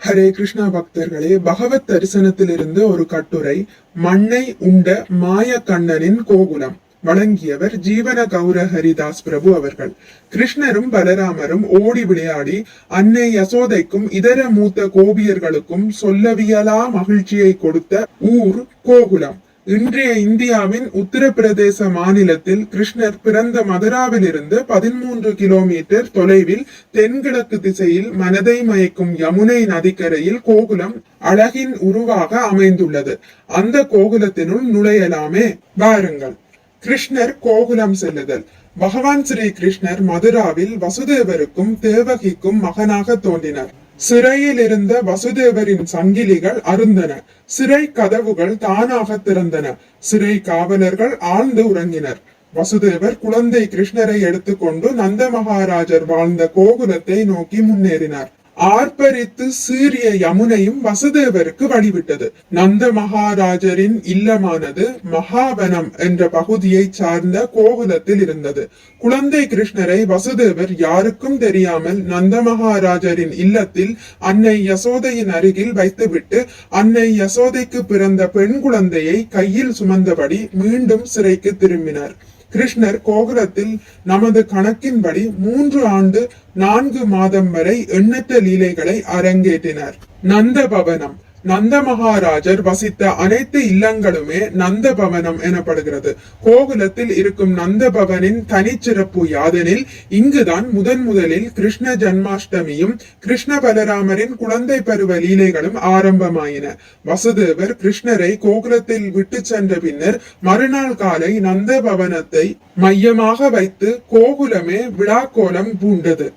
ஹரே கிருஷ்ணா பக்தர்களே, பகவத் தரிசனத்திலிருந்து ஒரு கட்டுரை. மண்ணை உண்ட மாய கண்ணனின் கோகுலம். வழங்கியவர் ஜீவன கௌர ஹரிதாஸ் பிரபு அவர்கள். கிருஷ்ணரும் பலராமரும் ஓடி விளையாடி அன்னை யசோதைக்கும் இதர மூத்த கோபியர்களுக்கும் சொல்லவியலா மகிழ்ச்சியை கொடுத்த ஊர் கோகுலம். இன்றைய இந்தியாவின் உத்தரப்பிரதேச மாநிலத்தில் கிருஷ்ணர் பிறந்த மதுராவிலிருந்து 13 கிலோமீட்டர் தொலைவில் தென்கிழக்கு திசையில் மனதை மயக்கும் யமுனை நதிக்கரையில் கோகுலம் அழகின் உருவாக அமைந்துள்ளது. அந்த கோகுலத்தினுள் நுழையலாமே, வாருங்கள். கிருஷ்ணர் கோகுலம் செல்லுதல். பகவான் ஸ்ரீ கிருஷ்ணர் மதுராவில் வசுதேவருக்கும் தேவகிக்கும் மகனாக தோன்றினார். சிறையில் இருந்த வசுதேவரின் சங்கிலிகள் அருந்தன. சிறை கதவுகள் தானாக திறந்தன. சிறை காவலர்கள் ஆழ்ந்து உறங்கினர். வசுதேவர் குழந்தை கிருஷ்ணரை எடுத்துக்கொண்டு நந்த மகாராஜர் வாழ்ந்த கோகுலத்தை நோக்கி முன்னேறினார். ஆர்ப்பரித்து சீரிய யமுனையும் வசுதேவருக்கு வழிவிட்டது. நந்த மகாராஜரின் இல்லமானது மகாவனம் என்ற பகுதியை சார்ந்த கோகுலத்தில் இருந்தது. குழந்தை கிருஷ்ணரை வசுதேவர் யாருக்கும் தெரியாமல் நந்த மகாராஜரின் இல்லத்தில் அன்னை யசோதையின் அருகில் வைத்துவிட்டு அன்னை யசோதைக்கு பிறந்த பெண் குழந்தையை கையில் சுமந்தபடி மீண்டும் சிறைக்கு திரும்பினார். கிருஷ்ணர் கோகுலத்தில் நமது கணக்கின்படி 3 ஆண்டு 4 மாதம் வரை எண்ணற்ற லீலைகளை அரங்கேற்றினார். நந்த பவனம். நந்த மகாராஜர் வசித்த அனைத்து இல்லங்களுமே நந்த பவனம் எனப்படுகிறது. கோகுலத்தில் இருக்கும் நந்த பவனின் தனிச்சிறப்பு யாதெனில், இங்குதான் முதலில் கிருஷ்ண ஜன்மாஷ்டமியும் கிருஷ்ண பலராமரின் குழந்தை பருவ லீலைகளும் ஆரம்பமாயின. வசுதேவர் கிருஷ்ணரை கோகுலத்தில் விட்டு சென்ற பின்னர் மறுநாள் காலை நந்த பவனத்தை மையமாக வைத்து கோகுலமே விழாக்கோலம் பூண்டது.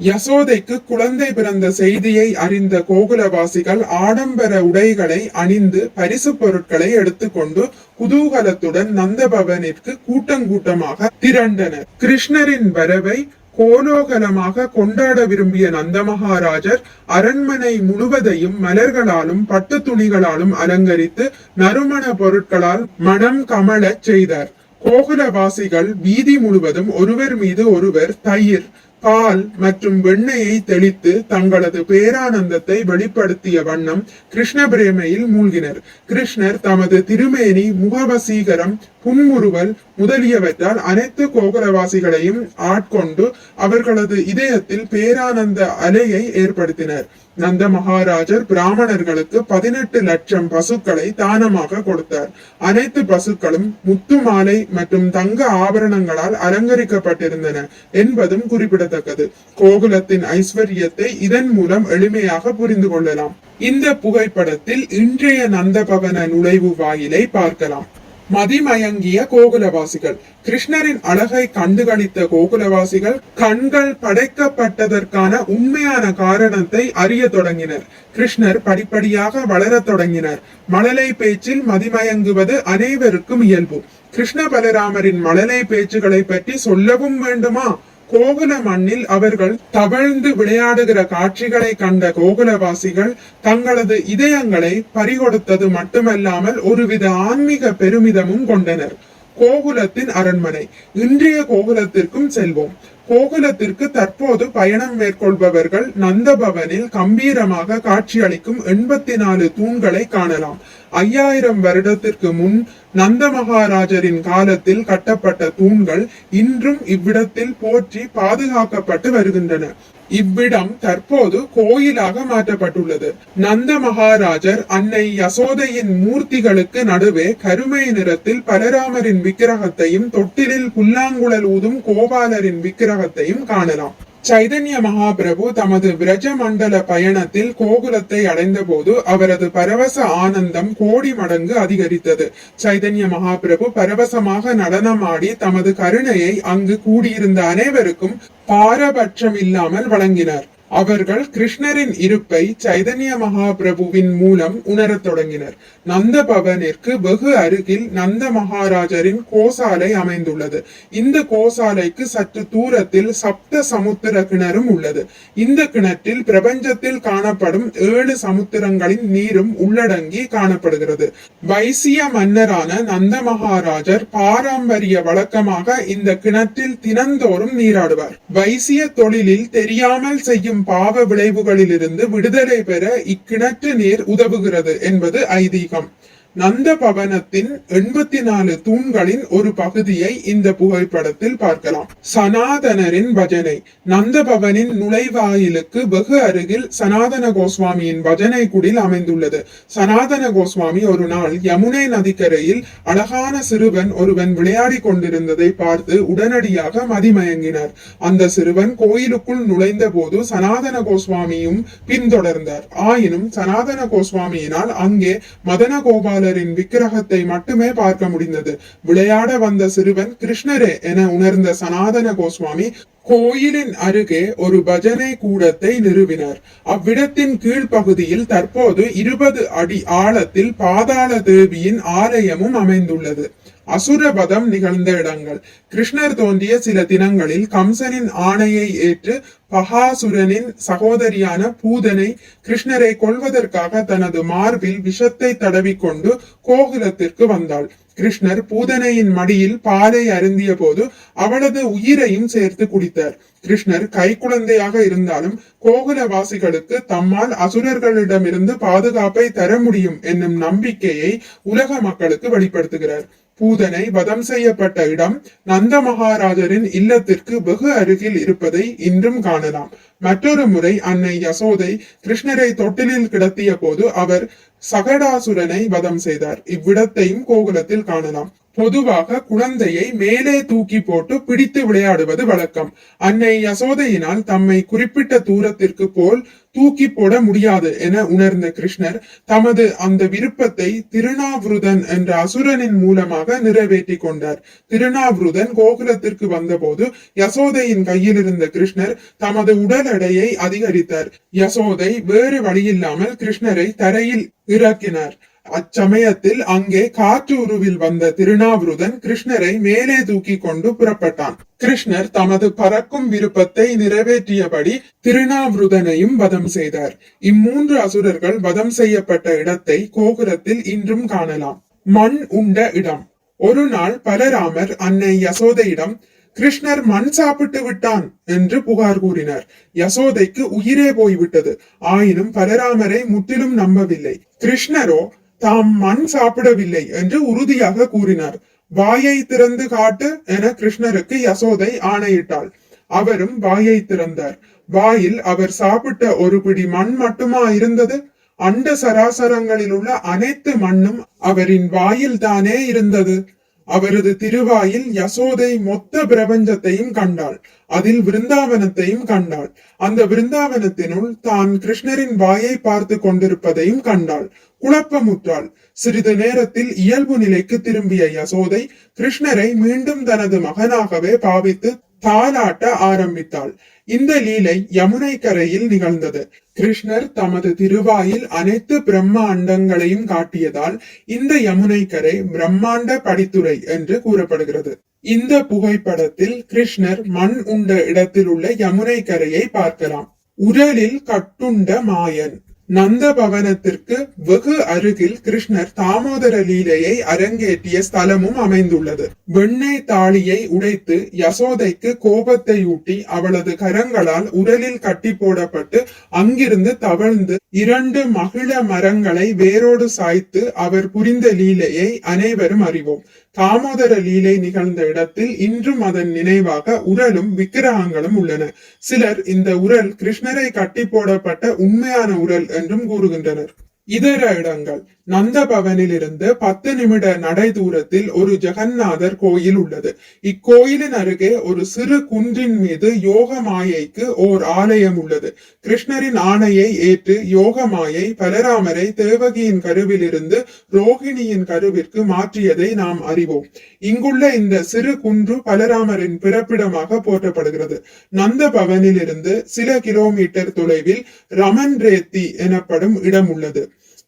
யசோதைக்கு குழந்தை பிறந்த செய்தியை அறிந்த கோகுலவாசிகள் ஆடம்பர உடைகளை அணிந்து பரிசு பொருட்களை எடுத்துக்கொண்டு குதூகலத்துடன் நந்த பவனிற்கு கூட்டமாக திரண்டனர். கிருஷ்ணரின் வரவை கோலோகலமாக கொண்டாட விரும்பிய நந்த மகாராஜர் அரண்மனை முழுவதையும் மலர்களாலும் பட்டு துணிகளாலும் அலங்கரித்து நறுமண பொருட்களால் மனம் கமழச் செய்தார். கோகுலவாசிகள் வீதி முழுவதும் ஒருவர் மீது ஒருவர் தயிர், பால் மற்றும் வெண்ணெயை தெளித்து தங்களது பேரானந்தத்தை வெளிப்படுத்திய வண்ணம் கிருஷ்ண பிரேமையில் மூழ்கினர். கிருஷ்ணர் தமது திருமேனி, முகவசீகரம், புன்முறுவல் முதலியவற்றால் அனைத்து கோகுலவாசிகளையும் ஆட்கொண்டு அவர்களது இதயத்தில் பேரானந்த அலையை ஏற்படுத்தினர். நந்த மகாராஜர் பிராமணர்களுக்கு 18 லட்சம் பசுக்களை தானமாக கொடுத்தார். அனைத்து பசுக்களும் முத்து மாலை மற்றும் தங்க ஆபரணங்களால் அலங்கரிக்கப்பட்டிருந்தன என்பதும் குறிப்பிடத்தக்கது. கோகுலத்தின் ஐஸ்வர்யத்தை இதன் மூலம் எளிமையாக புரிந்து கொள்ளலாம். இந்த புகைப்படத்தில் இன்றைய நந்தபவன நுழைவு வாயிலை பார்க்கலாம். மதிமயங்கிய கோகுலவாசிகள். கிருஷ்ணரின் அழகை கண்டுகளித்த கோகுலவாசிகள் கண்கள் படைக்கப்பட்டதற்கான உண்மையான காரணத்தை அறிய தொடங்கினர். கிருஷ்ணர் படிப்படியாக வளரத் தொடங்கினர். மழலை பேச்சில் மதிமயங்குவது அனைவருக்கும் இயல்பு. கிருஷ்ண பலராமரின் மழலை பேச்சுகளை பற்றி சொல்லவும் வேண்டுமா? கோகுல மண்ணில் அவர்கள் தவழ்ந்து விளையாடுகிற காட்சிகளை கண்ட கோகுலவாசிகள் தங்களது இதயங்களை பறிகொடுத்தது மட்டுமல்லாமல் ஒருவித ஆன்மீக பெருமிதமும் கொண்டனர். கோகுலத்தின் அரண்மனை. இன்றைய கோகுலத்திற்கும் செல்வோம். கோகுலத்திற்கு தற்போது பயணம் மேற்கொள்பவர்கள் நந்தபவனில் கம்பீரமாக காட்சியளிக்கும் 84 தூண்களை காணலாம். 5000 வருடத்திற்கு முன் நந்த மகாராஜரின் காலத்தில் கட்டப்பட்ட தூண்கள் இன்றும் இவ்விடத்தில் போற்றி பாதுகாக்கப்பட்டு வருகின்றன. இவ்விடம் தற்போது கோயிலாக மாற்றப்பட்டுள்ளது. நந்த மகாராஜர் அன்னை யசோதையின் மூர்த்திகளுக்கு நடுவே கருமை நிறத்தில் பலராமரின் விக்கிரகத்தையும் தொட்டிலில் புல்லாங்குழல் ஊதும் கோபாலரின் விக்கிரகத்தையும் காணலாம். சைதன்ய மகாபிரபு தமது விரஜ மண்டல பயணத்தில் கோகுலத்தை அடைந்த போது அவரது பரவச ஆனந்தம் கோடி மடங்கு அதிகரித்தது. சைதன்ய மகாபிரபு பரவசமாக நடனமாடி தமது கருணையை அங்கு கூடியிருந்த அனைவருக்கும் பாரபட்சம் இல்லாமல் வழங்கினார். அவர்கள் கிருஷ்ணரின் இருப்பை சைதன்ய மகாபிரபுவின் மூலம் உணரத் தொடங்கினர். நந்த பவனிற்கு வெகு அருகில் நந்த மகாராஜரின் கோசாலை அமைந்துள்ளது. இந்த கோசாலைக்கு சற்று தூரத்தில் சப்த சமுத்திர கிணறும் உள்ளது. இந்த கிணற்றில் பிரபஞ்சத்தில் காணப்படும் 7 சமுத்திரங்களின் நீரும் உள்ளடங்கி காணப்படுகிறது. வைசிய மன்னரான நந்த மகாராஜர் பாரம்பரிய வழக்கமாக இந்த கிணற்றில் தினந்தோறும் நீராடுவார். வைசிய தொழிலில் தெரியாமல் செய்யும் பாவ விளைவுகளிலிருந்து விடுதலை பெற இக்கிணற்று நீர் உதவுகிறது என்பது ஐதீகம். நந்த பவனத்தின் 84 தூண்களின் ஒரு பகுதியை இந்த புகைப்படத்தில் பார்க்கலாம். சனாதனரின் பஜனை. நந்த பவனின் நுழைவாயிலுக்கு வெகு அருகில் சனாதன கோஸ்வாமியின் பஜனை குடில் அமைந்துள்ளது. சனாதன கோஸ்வாமி ஒரு நாள் யமுனை நதிக்கரையில் அழகான சிறுவன் ஒருவன் விளையாடி கொண்டிருந்ததை பார்த்து உடனடியாக மதிமயங்கினார். அந்த சிறுவன் கோயிலுக்குள் நுழைந்த போது சனாதன கோஸ்வாமியும் பின்தொடர்ந்தார். ஆயினும் சனாதன கோஸ்வாமியினால் அங்கே மதன கோபால விக்கிரகத்தை மட்டுமே பார்க்க முடிந்தது. விளையாட வந்த சிறுவன் கிருஷ்ணரே என உணர்ந்த சனாதன கோஸ்வாமி கோயிலின் அருகே ஒரு பஜனை கூடத்தை நிறுவினார். அவ்விடத்தின் கீழ்ப்பகுதியில் தற்போது 20 அடி ஆழத்தில் பாதாள தேவியின் ஆலயமும் அமைந்துள்ளது. அசுரபதம் நிகழ்ந்த இடங்கள். கிருஷ்ணர் தோன்றிய சில தினங்களில் கம்சனின் ஆணையை ஏற்று பகாசுரனின் சகோதரியான பூதனை கிருஷ்ணரை கொல்வதற்காக தனது மார்பில் விஷத்தை தடவிக்கொண்டு கோகுலத்திற்கு வந்தாள். கிருஷ்ணர் பூதனையின் மடியில் பாலை அருந்திய போது அவளது உயிரையும் சேர்த்து குடித்தார். கிருஷ்ணர் கைக்குழந்தையாக இருந்தாலும் கோகுலவாசிகளுக்கு தம்மால் அசுரர்களிடமிருந்து பாதுகாப்பை தர முடியும் என்னும் நம்பிக்கையை உலக மக்களுக்கு வெளிப்படுத்துகிறார். பூதனை வதம் செய்யப்பட்ட இடம் நந்த மகாராஜரின் இல்லத்திற்கு வெகு அருகில் இருப்பதை இன்றும் காணலாம். மற்றொரு முறை அன்னை யசோதை கிருஷ்ணரை தொட்டிலில் கிடத்திய போது அவர் சகடாசுரனை வதம் செய்தார். இவ்விடத்தையும் கோகுலத்தில் காணலாம். பொதுவாக குழந்தையை மேலே தூக்கி போட்டு பிடித்து விளையாடுவது வழக்கம். அன்னை யசோதையினால் தம்மை குறிப்பிட்ட தூரத்திற்கு போல் தூக்கி போட முடியாது என உணர்ந்த கிருஷ்ணர் தமது அந்த விருப்பத்தை திருநாவிருதன் என்ற அசுரனின் மூலமாக நிறைவேற்றி கொண்டார். திருநாவிருதன் கோகுலத்திற்கு வந்தபோது யசோதையின் கையில் இருந்த கிருஷ்ணர் தமது உடல் எடையை அதிகரித்தார். யசோதை வேறு வழியில்லாமல் கிருஷ்ணரை தரையில் இறக்கினார். அச்சமயத்தில் அங்கே காற்று உருவில் வந்த திருநாவிருதன் கிருஷ்ணரை மேலே தூக்கி கொண்டு புறப்பட்டான். கிருஷ்ணர் தமது பறக்கும் விருப்பத்தை நிறைவேற்றியபடி திருநாவிருதனையும் வதம் செய்தார். இம்மூன்று அசுரர்கள் வதம் செய்யப்பட்ட இடத்தை கோகுலத்தில் இன்றும் காணலாம். மண் உண்ட இடம். ஒரு நாள் பலராமர் அன்னை யசோதையிடம் கிருஷ்ணர் மண் சாப்பிட்டு விட்டான் என்று புகார் கூறினார். யசோதைக்கு உயிரே போய்விட்டது. ஆயினும் பலராமரை முற்றிலும் நம்பவில்லை. கிருஷ்ணரோ தாம் மண் சாப்பிடவில்லை என்று உறுதியாக கூறினார். வாயை திறந்து காட்டு என கிருஷ்ணருக்கு யசோதை ஆணையிட்டாள். அவரும் வாயை திறந்தார். வாயில் அவர் சாப்பிட்ட ஒரு பிடி மண் மட்டுமா இருந்தது? அண்ட சராசரங்களில் உள்ள அனைத்து மண்ணும் அவரின் வாயில் தானே இருந்தது. அவரது திருவாயில் யசோதை மொத்த பிரபஞ்சத்தையும் கண்டாள். அதில் விருந்தாவனத்தையும் கண்டாள். அந்த விருந்தாவனத்தினுள் தான் கிருஷ்ணரின் வாயை பார்த்து கொண்டிருப்பதையும் கண்டாள். குழப்பமுற்றாள். சிறிது நேரத்தில் இயல்பு நிலைக்கு திரும்பிய யசோதை கிருஷ்ணரை மீண்டும் தனது மகனாகவே பாவித்து தாலாட்ட ஆரம்பித்தாள். இந்த லீலை யமுனை கரையில் நிகழ்ந்தது. கிருஷ்ணர் தமது திருவாயில் அனைத்து பிரம்ம அண்டங்களையும் காட்டியதால் இந்த யமுனை கரை பிரம்மாண்ட படித்துறை என்று கூறப்படுகிறது. இந்த புகைப்படத்தில் கிருஷ்ணர் மண் உண்ட இடத்தில் உள்ள யமுனை கரையை பார்க்கலாம். உரலில் கட்டுண்ட மாயன். நந்த பவனத்திற்கு வெகு அருகில் கிருஷ்ணர் தாமோதர லீலையை அரங்கேற்றிய ஸ்தலமும் அமைந்துள்ளது. வெண்ணெய் தாளியை உடைத்து யசோதைக்கு கோபத்தை ஊட்டி அவளது கரங்களால் உரலில் கட்டி போடப்பட்டு அங்கிருந்து தவழ்ந்து 2 மகிழ மரங்களை வேரோடு சாய்த்து அவர் புரிந்த லீலையை அனைவரும் அறிவோம். தாமோதர லீலை நிகழ்ந்த இடத்தில் இன்றும் அதன் நினைவாக உரலும் விக்கிரகங்களும் உள்ளன. சிலர் இந்த உரல் கிருஷ்ணரை கட்டி போடப்பட்ட உண்மையான உரல் என்றும் கூறுகின்றனர். இதர இடங்கள். நந்த பவனில் இருந்து 10 நிமிட நடை தூரத்தில் ஒரு ஜெகநாதர் கோயில் உள்ளது. இக்கோயிலின் அருகே ஒரு சிறு குன்றின் மீது யோக மாயைக்கு ஓர் ஆலயம் உள்ளது. கிருஷ்ணரின் ஆணையை ஏற்று யோக மாயை பலராமரை தேவகியின் கருவில் இருந்து ரோகிணியின் கருவிற்கு மாற்றியதை நாம் அறிவோம். இங்குள்ள இந்த சிறு குன்று பலராமரின் பிறப்பிடமாக போற்றப்படுகிறது. நந்த பவனில் இருந்து சில கிலோமீட்டர் தொலைவில் ரமன் ரேத்தி எனப்படும் இடம் உள்ளது.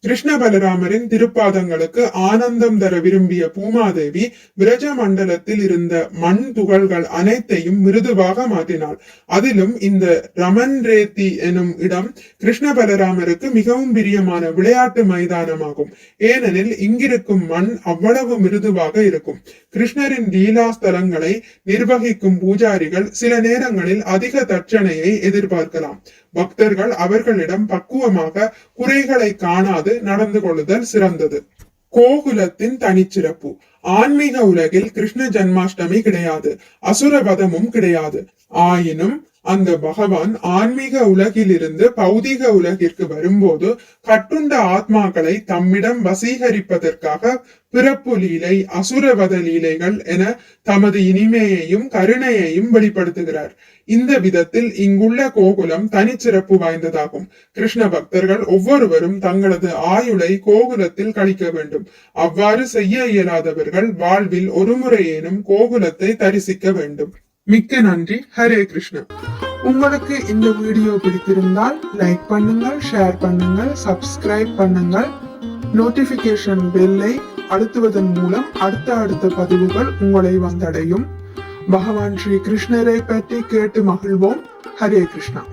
கிருஷ்ண பலராமரின் திருப்பாதங்களுக்கு ஆனந்தம் தர விரும்பிய பூமாதேவி விரஜ மண்டலத்தில் இருந்த மண் துகள்கள் அனைத்தையும் மிருதுவாக மாற்றினாள். அதிலும் இந்த ரமன் ரேத்தி எனும் இடம் கிருஷ்ண பலராமருக்கு மிகவும் பிரியமான விளையாட்டு மைதானமாகும். ஏனெனில் இங்கிருக்கும் மண் அவ்வளவு மிருதுவாக இருக்கும். கிருஷ்ணரின் லீலா ஸ்தலங்களை நிர்வகிக்கும் பூஜாரிகள் சில நேரங்களில் அதிக தட்சணையை எதிர்பார்க்கலாம். பக்தர்கள் அவர்களிடம் பக்குவமாக குறைகளை காணாது நடந்து கொள்ளுதல் சிறந்தது. கோகுலத்தின் தனிச்சிறப்பு. ஆன்மீக உலகில் கிருஷ்ண ஜன்மாஷ்டமி கிடையாது, அசுரவதமும் கிடையாது. ஆயினும் அந்த பகவான் ஆன்மீக உலகிலிருந்து பௌதிக உலகிற்கு வரும்போது கட்டுண்ட ஆத்மாக்களை தம்மிடம் வசீகரிப்பதற்காக பிறப்பு லீலை, அசுரவத லீலைகள் என தமது இனிமையையும் கருணையையும் வெளிப்படுத்துகிறார். இந்த விதத்தில் இங்குள்ள கோகுலம் தனிச்சிறப்பு வாய்ந்ததாகும். கிருஷ்ண பக்தர்கள் ஒவ்வொருவரும் தங்களது ஆயுளை கோகுலத்தில் கழிக்க வேண்டும். அவ்வாறு செய்ய இயலாதவர்கள் வாழ்வில் ஒருமுறையேனும் கோகுலத்தை தரிசிக்க வேண்டும். மிக்க நன்றி. ஹரே கிருஷ்ணா. உங்களுக்கு இந்த வீடியோ பிடித்திருந்தால் லைக் பண்ணுங்கள், ஷேர் பண்ணுங்கள், சப்ஸ்கிரைப் பண்ணுங்கள். நோட்டிபிகேஷன் பெல்லை அழுத்துவதன் மூலம் அடுத்த பதிவுகள் உங்களை வந்தடையும். பகவான் ஸ்ரீ கிருஷ்ணரை பற்றி கேட்டு மகிழ்வோம். ஹரே கிருஷ்ணா.